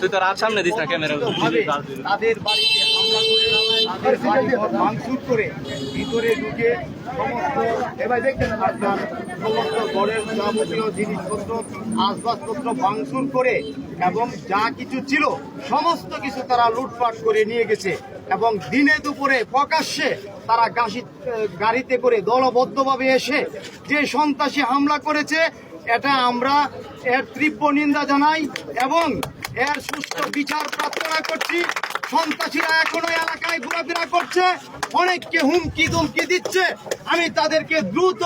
তুই তো রাত সামনে দিস না ক্যামেরা তাদের বাড়িতে হামলা করে তাদের বাড়িঘর ভাঙচুর করে ভিতরে ঢুকে সমস্ত এবার দেখতেন আপনার সমস্ত ঘরের যাবতীয় জিনিসপত্র আসবাবপত্র ভাঙচুর করে এবং যা কিছু ছিল সমস্ত কিছু তারা লুটপাট করে নিয়ে গেছে এবং দিনে দুপুরে প্রকাশ্যে তারা গাড়িতে করে দলবদ্ধভাবে এসে যে সন্ত্রাসী হামলা করেছে এটা আমরা এর তীব্র নিন্দা জানাই এবং এর সুষ্ঠু বিচার প্রার্থনা করছি। সন্ত্রাসীরা এখনো এলাকায় ঘোরাফেরা করছে, অনেককে হুমকি ধমকি দিচ্ছে। আমি তাদেরকে দ্রুত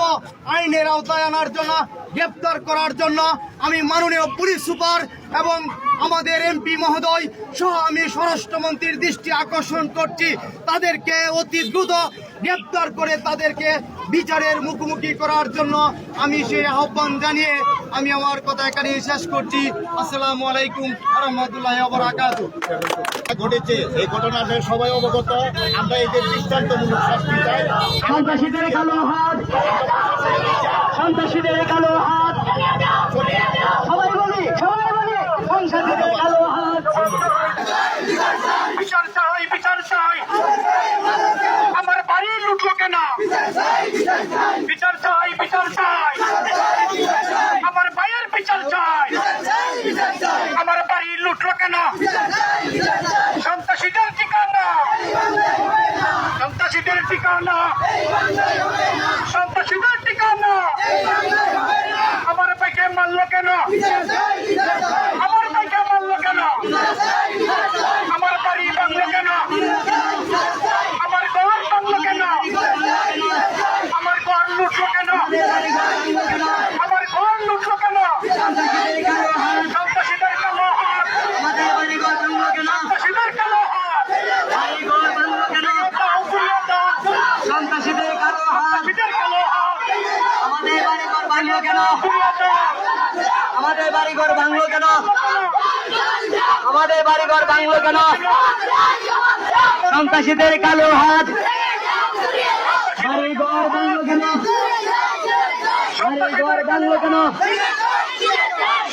আইনের আওতায় আনার জন্য, গ্রেপ্তার করার জন্য আমি মাননীয় পুলিশ সুপার এবং আমাদের এমপি মহোদয় সহ আমি স্বরাষ্ট্রমন্ত্রীর দৃষ্টি আকর্ষণ করছি। তাদেরকে অতি দ্রুত গ্রেপ্তার করে তাদেরকে বিচারের মুখোমুখি করার জন্য আমি সেই আহ্বান জানিয়ে আমি আমার কথা এখানে শেষ করছি। আসসালামু আলাইকুম ওয়া রাহমাতুল্লাহি ওয়া বারাকাতুহু। ঘটেছে এই ঘটনাতে সবাই অবগত, আমরা এদের দৃষ্টান্তমূলক শাস্তি চাই। সন্ত্রাসীদের কালো হাত, সন্ত্রাসীদের কালো হাত, সবাই বলি সন্ত্রাসীদের কালো হাত। বিচার চাই, বিচার চাই, আমার বাড়ি লুটলো কেন? বিচার চাই, বিচার চাই, আমার ভাইয়ের বিচার চাই, আমার বাড়ি লুটলো কেন? সন্ত্রাসীদের ঠিকানা, সন্ত্রাসীদের ঠিকানা, সন্ত্রাসীদের ঠিকানা, আমার ভাইকে মারলো কেন? আমার ভাইকে মারলো কেন? আমার বাড়ি ভাঙলো কেন? আমার ঘর ভাঙলো কেন? আমার ঘর লুটলো কেন? আমার ঘর লুটলো কেন? সন্ত্রাসীদের কালো হাত, সন্ত্রাসীদের কালো হাত, সন্ত্রাসীদের কালো হাত, সন্ত্রাসীদের কালো হাত, আমাদের বাড়িঘর ভাঙলো কেন? আমাদের বাড়িঘর ভাঙলো কেন? আমাদের বাড়িঘর ভাঙলো কেন? সন্ত্রাসীদের কালো হাত, বাড়িঘর ভাঙলো কেন? বাড়িঘর ভাঙলো কেন?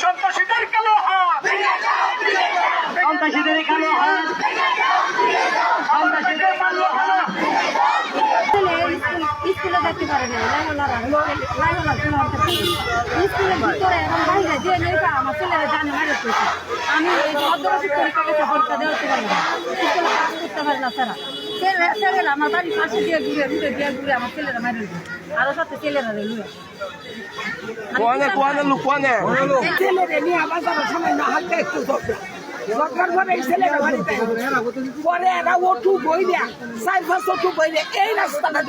সন্ত্রাসীদের কালো হাত, সন্ত্রাসীদের কালো হাত, সন্ত্রাসীদের কালো হাত। স্কুলে দেখতে পারে না, স্কুলের ভিতরে এবং বাইরে যে নেতা আমার ছেলেরা জানে মারে করছে। আমি এই অর্ধবার্ষিক পরীক্ষা দেওয়াতে পারি না, স্কুলে পাস করতে পারে না তারা। ছেলেরা আমার বাড়ির পাশে দিয়ে ঘুরে আমার ছেলেরা মারে আরো সাথে ছেলেরা লুয়ে ছেলেরা নিয়ে আমার যাবার সময় না হালকা একটু পরে এরা ওঠু বইলে 4-5 ওঠু বইলে এই রাস্তাটা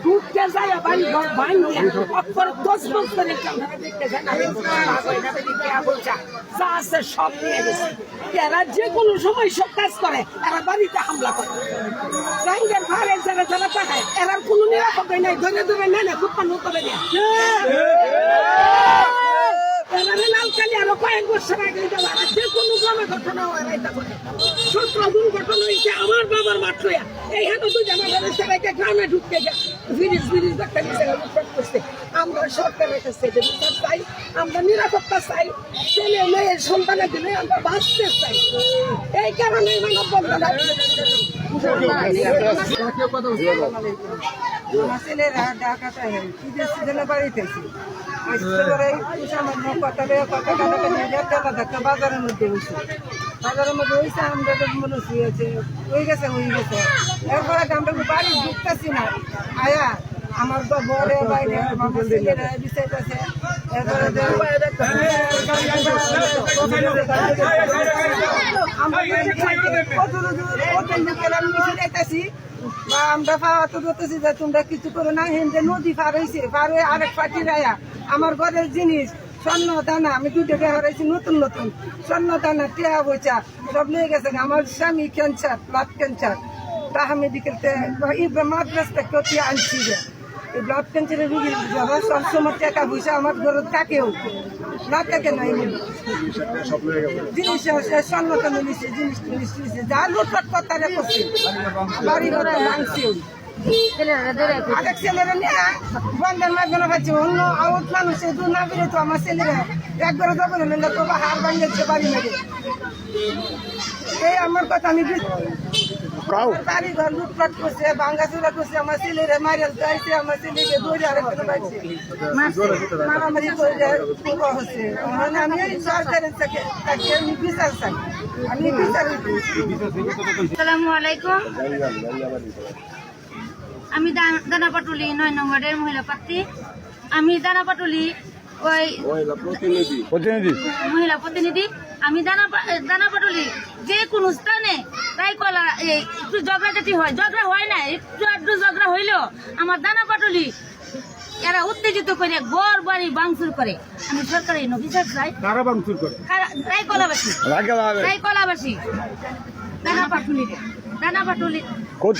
ঢুকতে যায় বাড়ি ঘর ভাঙিয়ে অক্ষরে 10 বছর দেখতে যায় যা আছে সব নিয়ে গেছে। এরা যে কোনো সময় সব কাজ করে, এরা বাড়িতে হামলা করে। রাঙ্গের ভাড়ে যারা যারা টাকায় এরা কোনো নিরাপত্তা নাই, ধরে ধরে নেয় না, খুব পান করে দেয়। লালকালি আরো কয়েক বছর আগে যে কোনো গ্রামে ঘটনা হয় সূত্র দুর্ঘটনা হয়েছে আমার বাবার মাত্র এইখানে তো আমাদের সবাইকে গ্রামে ঢুকতে ফিরিজ ডাক্তার করছে। আমরা সরকারের কাছে বিচার চাই, আমরা নিরাপত্তা চাই, ছেলে মেয়ের সন্তানের দিনে আমরা বাঁচতে চাই। এই কারণে আমার ছেলেরা ঢাকাতে সিজনে বাড়িতে বাজারের মধ্যে হয়েছে, বাজারের মধ্যে হয়েছে আমরা মনে হয়েছে হয়ে গেছে এরপরে আমরা বাড়ি ঢুকতেছি না। আয়া আমার বরে বাইরে আমার ছেলেরা বিষয়টাছে। এরপরে আমরা পাওয়াতে ধরতেছি যে তোমরা কিছু করো না। হেন্দে নদী পার হয়েছে, পার হয়ে আরেক পার্টি রায়া আমার ঘরের জিনিস স্বর্ণ দানা আমি 2টা বিয়ে হারাইছি, নতুন নতুন স্বর্ণ দানা টিয়া বইচা সব নিয়ে গেছে। আমার স্বামী ক্যান্সার, ব্লাড ক্যান্সার, তাহা মেডিকেলতে মাদ্রাস থেকে টিয়া আনছি। এই ব্লাড ক্যান্সারের রুগীর সবসময় টাকা পয়সা আমার ঘরের থাকেও না থাকে না। জিনিস স্বর্ণ দানা নিচ্ছে, জিনিস যা লুটপাট করতে করছে, বাড়ি ঘরে ভাঙছে, ছেলেরা ধরে আরেক ছেলেরা নিয়ে বন্ধের মাঝখানে পাচ্ছে অন্য আউট মানুষে দু না বেরে তো আমার ছেলেরা একবারে দখলে নিলে তো হার ভাঙিয়েছে বাড়ি মেরে এই আমার কথা আমি বাড়ি ঘর লুটপাট করছে ভাঙ্গাচুরা করছে আমার ছেলেরা মারিয়াল চাইছে আমার ছেলেকে দৌড়ে আরেকটা পাইছে মারামারি করে পুরো হচ্ছে মানে আমি এই সরকারের থেকে আমি বিচার চাই আমি বিচার আসসালামু আলাইকুম। আমি দানাপাটুলি 9 নম্বরের মহিলা প্রার্থী। আমি দানাপাটুলি ওই মহিলা প্রতিনিধি। আমি দানাপাটুলি যে কোনো স্থানে তাই কলা একটু ঝগড়াঝাটি হয়, ঝগড়া হয় না, একটু আধটু ঝগড়া হইলেও আমার দানাপাটুলি এরা উত্তেজিত করে ঘর বাড়ি ভাঙচুর করে। আমি সরকারি বিচার চাই। কারা ভাঙচুর করে? তাই কলাবাসী দানাপাটুলি কত